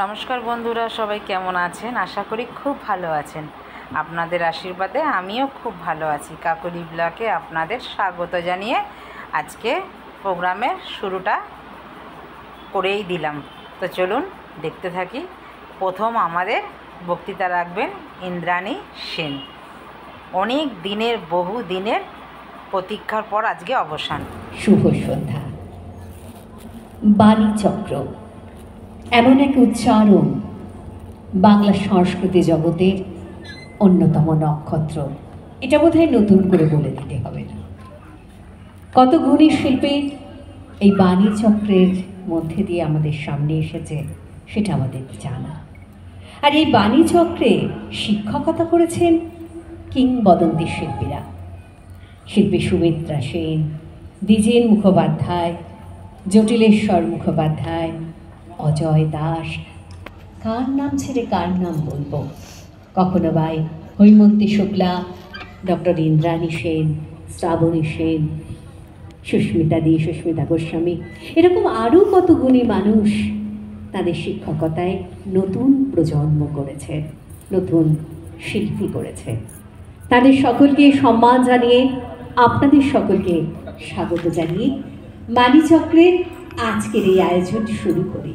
নমস্কার বন্ধুরা, সবাই কেমন আছেন? আশা করি খুব ভালো আছেন। আপনাদের আশীর্বাদে আমিও খুব ভালো আছি। কাকলি ব্লগে আপনাদের স্বাগত জানিয়ে আজকে প্রোগ্রামের শুরুটা করেই দিলাম। তো চলুন দেখতে থাকি। প্রথম আমাদের বক্তৃতা রাখবেন ইন্দ্রাণী সেন। অনেক দিনের, বহু দিনের প্রতীক্ষার পর আজকে অবসান। শুভ সন্ধ্যা। বাণীচক্র এমন এক উচ্চারণ, বাংলা সংস্কৃতি জগতের অন্যতম নক্ষত্র। এটা বোধহয় নতুন করে বলে দিতে হবে না। কত গুণী শিল্পী এই বাণীচক্রের মধ্যে দিয়ে আমাদের সামনে এসেছে সেটা আমাদের জানা। আর এই বাণীচক্রে শিক্ষকতা করেছেন কিংবদন্তি শিল্পীরা, শিল্পী সুমিত্রা সেন, দ্বিজেন মুখোপাধ্যায়, জটিলেশ্বর মুখোপাধ্যায়, অজয় দাস। কার নাম ছেড়ে কার নাম বলবো? কখনো বাই হৈমন্তী শুক্লা, ডক্টর ইন্দ্রাণী সেন, শ্রাবণী সেন, সুস্মিতা দি, সুস্মিতা গোস্বামী, এরকম আরও কত গুণী মানুষ তাদের শিক্ষকতায় নতুন প্রজন্ম করেছে, নতুন শিল্পী করেছে। তাদের সকলকে সম্মান জানিয়ে, আপনাদের সকলকে স্বাগত জানিয়ে বাণীচক্রের আজকের এই আয়োজন শুরু করি।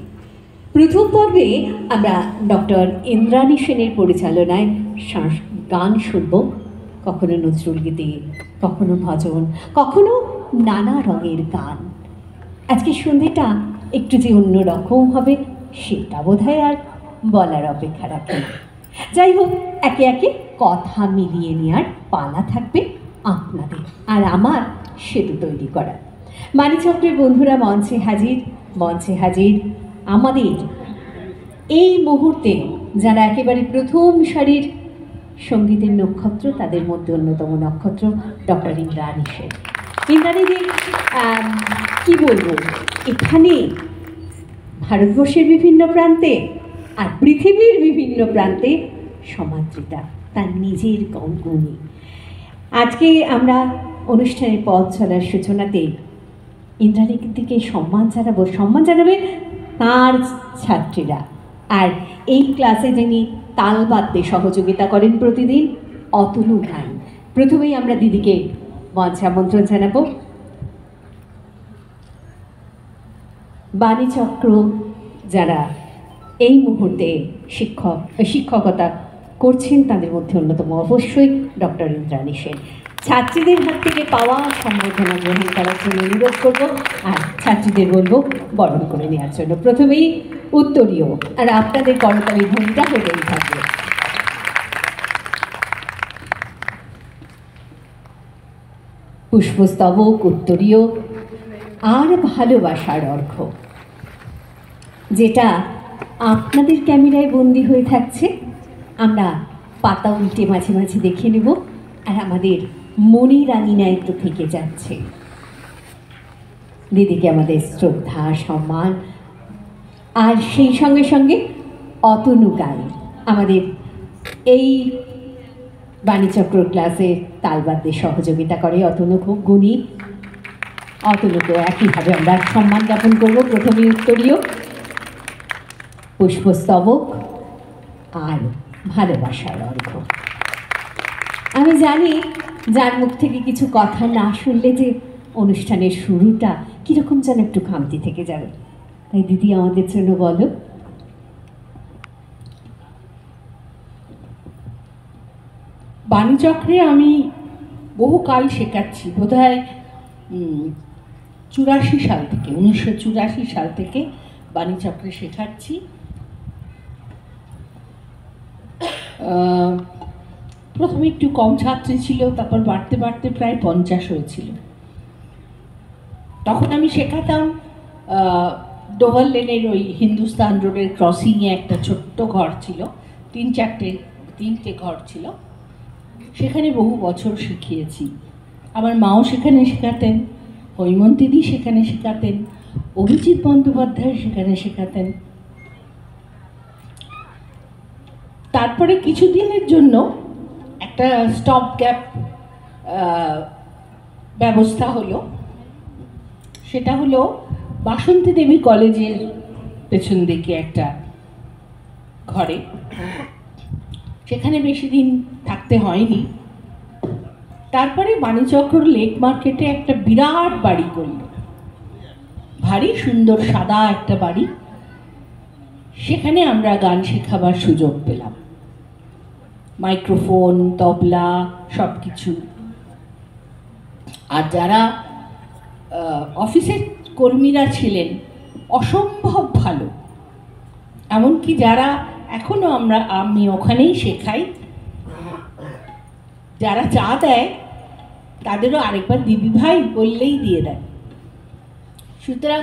প্রথম পর্বে আমরা ডক্টর ইন্দ্রাণী সেনের পরিচালনায় গান শুনব। কখনো নজরুল গীতি, কখনো ভজন, কখনো নানা রঙের গান। আজকে সন্ধ্যেটা একটু যে অন্যরকম হবে সেটা বোধহয় আর বলার অপেক্ষা রাখে না। যাই হোক, একে একে কথা মিলিয়ে নেওয়ার পালা থাকবে আপনাদের আর আমার সেতু তৈরি করা। বাণীচক্রের বন্ধুরা মঞ্চে হাজির, মঞ্চে হাজির আমাদের এই মুহূর্তে যারা একেবারে প্রথম সারির সঙ্গীতের নক্ষত্র, তাদের মধ্যে অন্যতম নক্ষত্র ডক্টর ইন্দ্রাণী সেন। ইন্দ্রাণীদি কী বলবো, এখানে ভারতবর্ষের বিভিন্ন প্রান্তে আর পৃথিবীর বিভিন্ন প্রান্তে সমাদৃতা, তার নিজের গুণী। আজকে আমরা অনুষ্ঠানের পথ চলার সূচনাতে ইন্দ্রাণীদিকে সম্মান জানাবে তাঁর ছাত্রীরা। আর এই ক্লাসে যিনি তাল বাদ্যে সহযোগিতা করেন প্রতিদিন, অতনু ভাই। প্রথমেই আমরা দিদিকে মঞ্চে আমন্ত্রণ জানাবো। বাণীচক্র যারা এই মুহূর্তে শিক্ষকতা করছেন তাদের মধ্যে অন্যতম অবশ্যই ডক্টর ইন্দ্রাণী সেন। ছাত্রীদের হাত থেকে পাওয়া সম্বর্ধনা গ্রহণ করার জন্য অনুরোধ করবো, আর ছাত্রীদের বলবো বরণ করে নেওয়ার জন্য। প্রথমেই উত্তরীয়, আর আপনাদের করতালি ধ্বনিটা হতেই থাকবে। পুষ্পস্তবক, উত্তরীয় আর ভালোবাসার অর্ঘ্য, যেটা আপনাদের ক্যামেরায় বন্দি হয়ে থাকছে। আমরা পাতা উল্টে মাঝে মাঝে দেখে নেব, আর আমাদের মনির রানীনায় তো থেকে যাচ্ছে। দিদিকে আমাদের শ্রদ্ধা, সম্মান, আর সেই সঙ্গে সঙ্গে অতনু গান আমাদের এই বাণীচক্র ক্লাসে তালবাদ্যে সহযোগিতা করে। অতনু খুব গুণী, অতনুকেও একইভাবে আমরা সম্মান জ্ঞাপন করব। প্রথমে উত্তরীয়, পুষ্পস্তবক আর ভালোবাসার অর্ঘ্য। আমি জানি যার মুখ থেকে কিছু কথা না শুনলে যে অনুষ্ঠানের শুরুটা কীরকম যেন একটু খামতি থেকে যাবে। তাই দিদি আমাদের জন্য বলো। বাণীচক্রে আমি বহুকাল শেখাচ্ছি, বোধহয় 84 সাল থেকে, 1984 সাল থেকে বাণীচক্রে শেখাচ্ছি। প্রথমে একটু কম ছাত্রী ছিল, তারপর বাড়তে বাড়তে প্রায় 50 হয়েছিল। তখন আমি শেখাতাম ডোভার লেনের ওই হিন্দুস্তান রোডের ক্রসিংয়ে একটা ছোট্ট ঘর ছিল, তিনটে ঘর ছিল, সেখানে বহু বছর শিখিয়েছি। আমার মাও সেখানে শেখাতেন, হৈমন্তীদি সেখানে শেখাতেন, অভিজিৎ বন্দ্যোপাধ্যায় সেখানে শেখাতেন। তারপরে কিছুদিনের জন্য একটা স্টপ গ্যাপ ব্যবস্থা হলো। সেটা হলো বাসন্তী দেবী কলেজের পেছন দিকে একটা ঘরে। সেখানে বেশি দিন থাকতে হয়নি। তারপরে বাণীচক্র লেক মার্কেটে একটা বিরাট বাড়ি করল, ভারী সুন্দর সাদা একটা বাড়ি। সেখানে আমরা গান শেখাবার সুযোগ পেলাম, মাইক্রোফোন, তবলা, সব কিছু। আর যারা অফিসের কর্মীরা ছিলেন অসম্ভব ভালো, এমনকি যারা এখনো আমি ওখানেই শেখাই, যারা চা দেয় তাদেরও আরেকবার দিদি ভাই বললেই দিয়ে দেয়। সুতরাং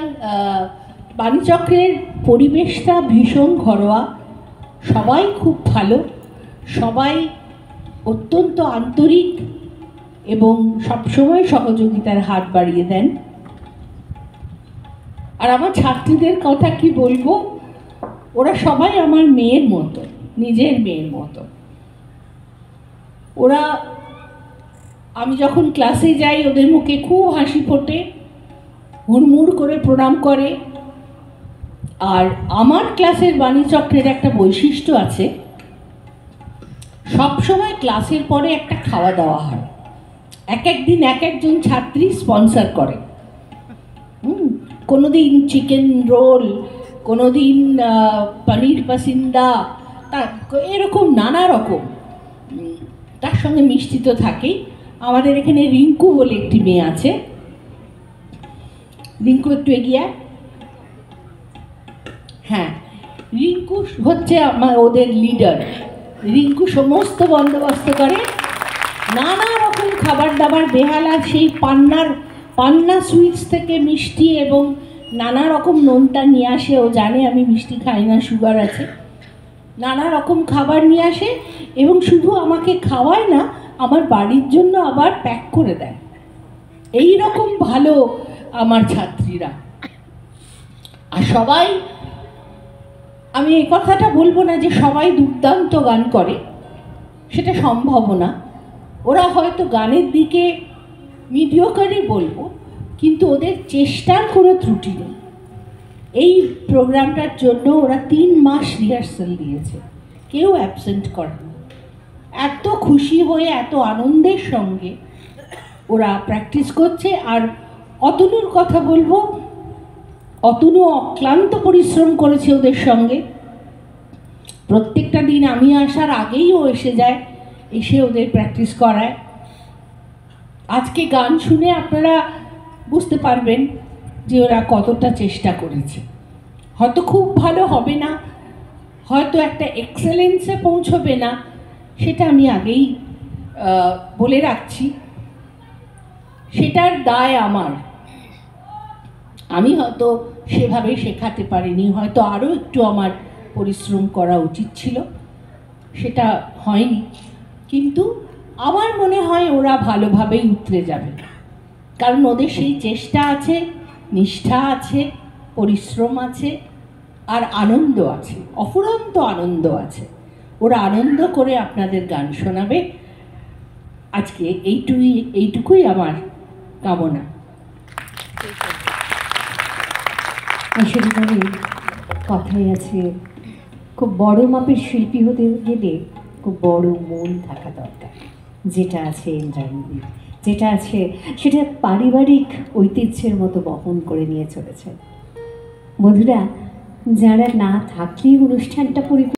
বাণীচক্রের পরিবেশটা ভীষণ ঘরোয়া, সবাই খুব ভালো, সবাই অত্যন্ত আন্তরিক এবং সবসময় সহযোগিতার হাত বাড়িয়ে দেন। আর আমার ছাত্রীদের কথা কি বলবো, ওরা সবাই আমার মেয়ের মতো, নিজের মেয়ের মতো। ওরা, আমি যখন ক্লাসে যাই ওদের মুখে খুব হাসি ফোটে, হুড়মুড় করে প্রণাম করে। আর আমার ক্লাসের বাণীচক্রের একটা বৈশিষ্ট্য আছে, সব সময় ক্লাসের পরে একটা খাওয়া দাওয়া হয়। এক একদিন এক একজন ছাত্রী স্পন্সর করে। কোনোদিন চিকেন রোল, কোনোদিন পনির পাসিন্দা, এরকম নানা রকম। তার সঙ্গে মিষ্টি তো থাকেই। আমাদের এখানে রিঙ্কু বলে একটি মেয়ে আছে, রিঙ্কু একটু এগিয়ে। হ্যাঁ, রিঙ্কু হচ্ছে ওদের লিডার। রিঙ্কু সমস্ত বন্দোবস্ত করে, নানা রকম খাবার দাবার, বেহালা সেই পান্না সুইটস থেকে মিষ্টি এবং নানা রকম নোনতা নিয়ে আসে। ও জানে আমি মিষ্টি খাই না, সুগার আছে। নানা রকম খাবার নিয়ে আসে এবং শুধু আমাকে খাওয়ায় না, আমার বাড়ির জন্য আবার প্যাক করে দেয়। এই রকম ভালো আমার ছাত্রীরা। আর সবাই, আমি এই কথাটা বলবো না যে সবাই দুর্দান্ত গান করে, সেটা সম্ভব না। ওরা হয়তো গানের দিকে মিডিওকারই বলবো, কিন্তু ওদের চেষ্টার কোনো ত্রুটি নেই। এই প্রোগ্রামটার জন্য ওরা 3 মাস রিহার্সাল দিয়েছে, কেউ অ্যাবসেন্ট করেনি। এত খুশি হয়ে, এত আনন্দের সঙ্গে ওরা প্র্যাকটিস করছে। আর অতনুর কথা বলবো, অতনু অক্লান্ত পরিশ্রম করেছে ওদের সঙ্গে। প্রত্যেকটা দিন আমি আসার আগেই ও এসে যায়, এসে ওদের প্র্যাকটিস করায়। আজকে গান শুনে আপনারা বুঝতে পারবেন যে ওরা কতটা চেষ্টা করেছে। হয়তো খুব ভালো হবে না, হয়তো একটা এক্সেলেন্সে পৌঁছবে না, সেটা আমি আগেই বলে রাখছি। সেটার দায় আমার। আমি হয়তো সেভাবে শেখাতে পারিনি, হয়তো আরও একটু আমার পরিশ্রম করা উচিত ছিল, সেটা হয়নি। কিন্তু আমার মনে হয় ওরা ভালোভাবেই উতরে যাবে, কারণ ওদের সেই চেষ্টা আছে, নিষ্ঠা আছে, পরিশ্রম আছে, আর আনন্দ আছে, অফুরন্ত আনন্দ আছে। ওরা আনন্দ করে আপনাদের গান শোনাবে। আজকে এইটুকুই আমার কামনা। আসলে কথাই আছে, খুব বড় মাপের শিল্পী হতে গেলে খুব বড় মন থাকা দরকার। যেটা আছে ইন্দ্রাণীর, যেটা আছে সেটা পারিবারিক ঐতিহ্যের মতো বহন করে নিয়ে চলেছে। বন্ধুরা, যারা না থাকলেই অনুষ্ঠানটা পরিপূর্ণ।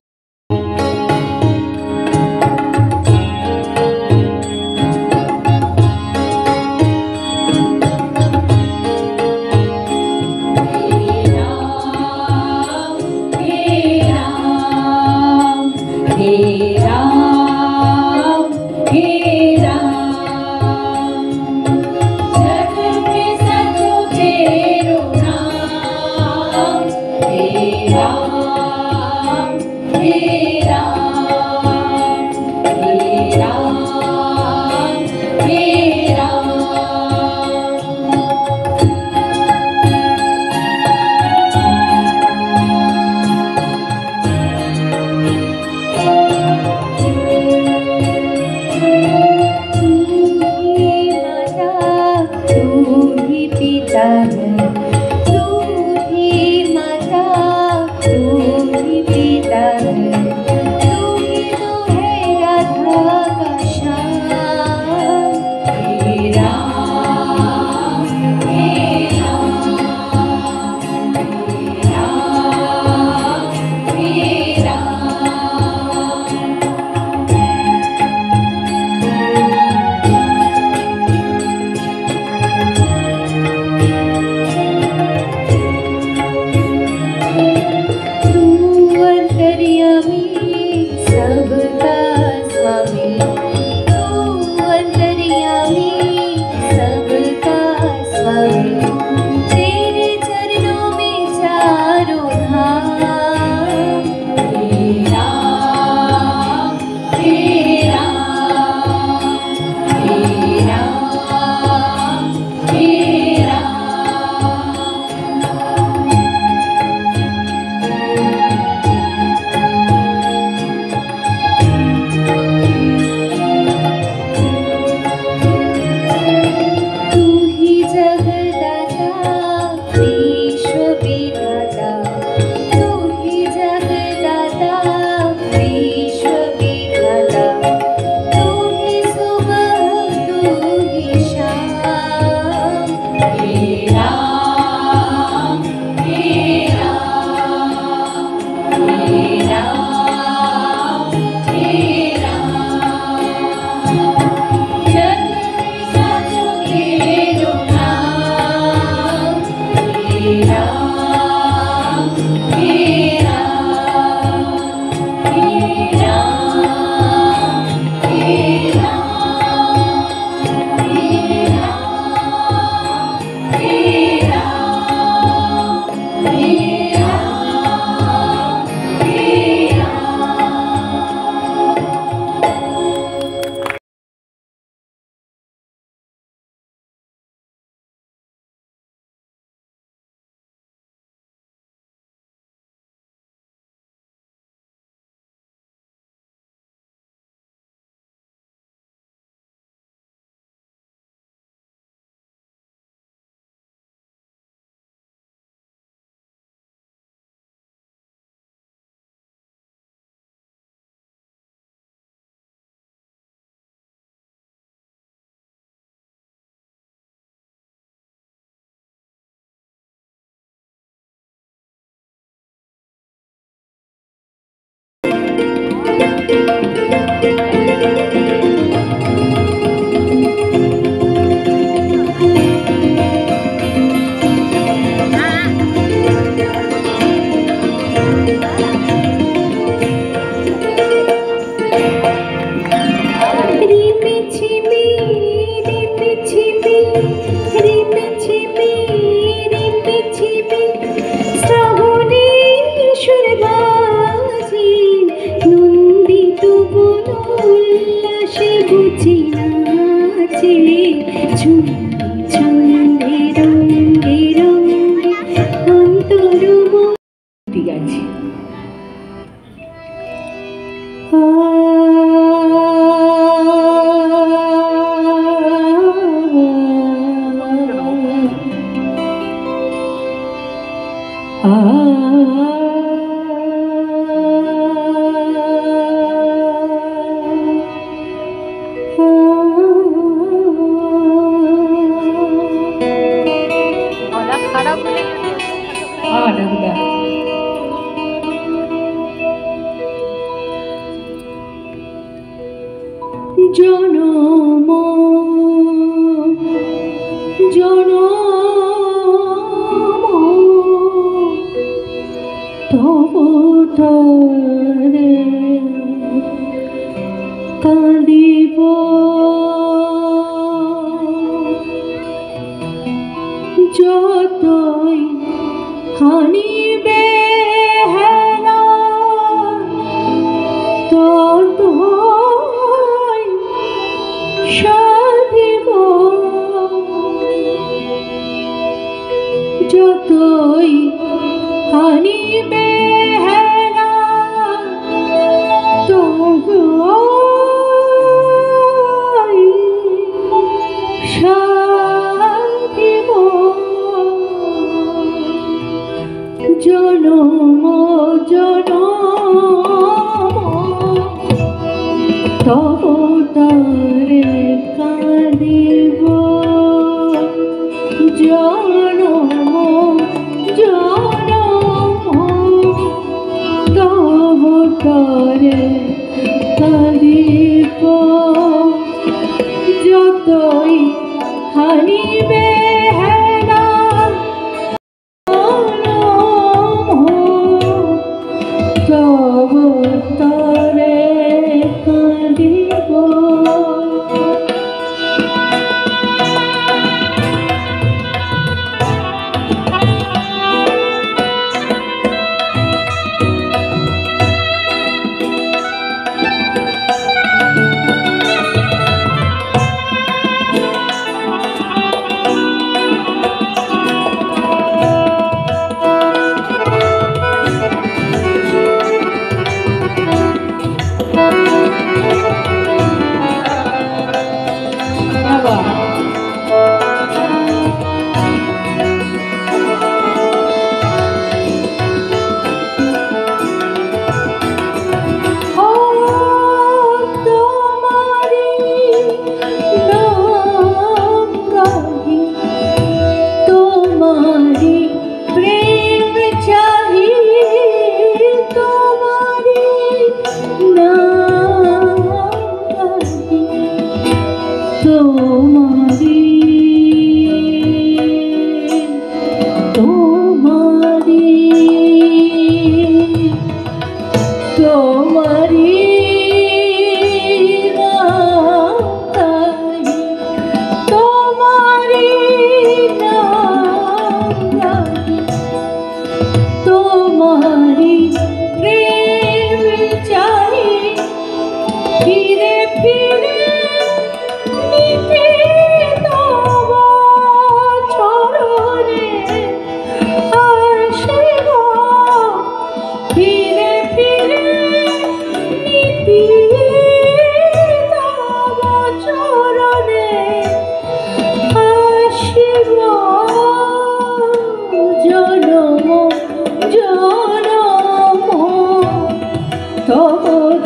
জনম তব তরে কাঁদিব যতই হানিবে হেলা ততই সাধিব যতই হানিবে হেলা ততই সাধিব জনম তব তরে কাঁদিব জনম তব তরে কাঁদিব যতই হানিবে হেলা তব তরে কাঁদিব।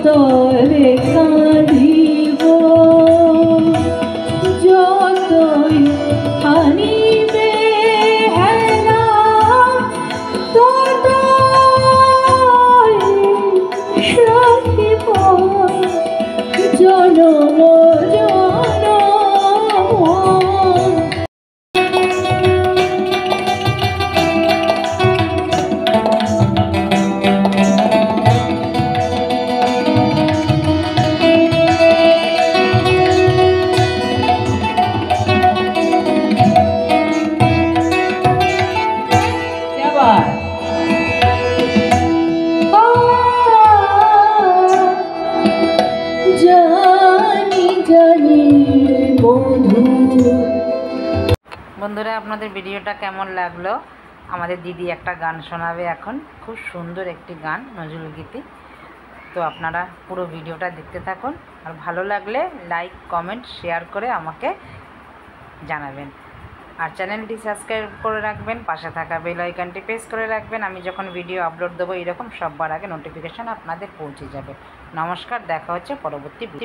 তরে কাঁদিব যতই হানিবে হেলা ততই সাধিব জনম বন্ধুরা, আপনাদের ভিডিওটা কেমন লাগলো? আমাদের দিদি একটা গান শোনাবে এখন, খুব সুন্দর একটি গান, নজরুল গীতি। তো আপনারা পুরো ভিডিওটা দেখতে থাকুন, আর ভালো লাগলে লাইক কমেন্ট শেয়ার করে আমাকে জানাবেন। আর চ্যানেলটি সাবস্ক্রাইব করে রাখবেন, পাশে থাকা বেল আইকনটি প্রেস করে রাখবেন। আমি যখন ভিডিও আপলোড দেবো এরকম সবার আগে নোটিফিকেশান আপনাদের পৌঁছে যাবে। নমস্কার, দেখা হচ্ছে পরবর্তী ভিডিও।